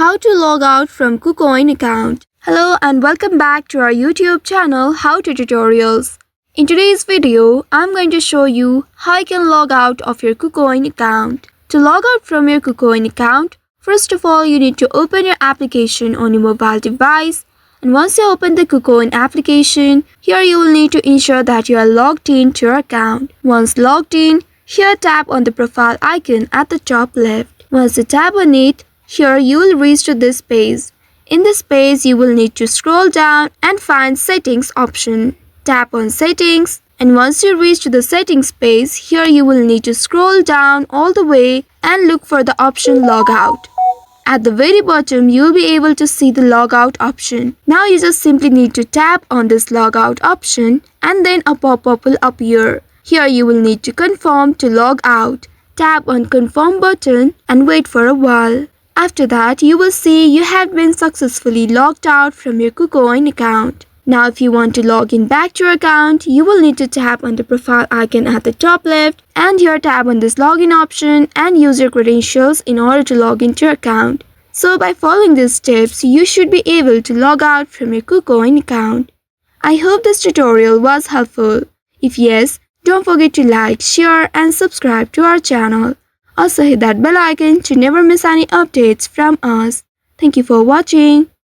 How to log out from Kucoin account. Hello and welcome back to our YouTube channel How to Tutorials. In today's video, I'm going to show you how you can log out of your Kucoin account. To log out from your Kucoin account, first of all you need to open your application on your mobile device. And once you open the Kucoin application, here you will need to ensure that you are logged in to your account. Once logged in, here tap on the profile icon at the top left. Once you tap on it, here you will reach to this page. In this page, you will need to scroll down and find Settings option. Tap on Settings, and once you reach to the Settings page, here you will need to scroll down all the way and look for the option Logout. At the very bottom, you will be able to see the Logout option. Now you just simply need to tap on this Logout option and then a pop-up will appear. Here you will need to confirm to log out. Tap on Confirm button and wait for a while. After that, you will see you have been successfully logged out from your Kucoin account. Now if you want to log in back to your account, you will need to tap on the profile icon at the top left and here tap on this login option and use your credentials in order to log into your account. So by following these steps, you should be able to log out from your Kucoin account. I hope this tutorial was helpful. If yes, don't forget to like, share and subscribe to our channel. Also hit that bell icon to never miss any updates from us. Thank you for watching.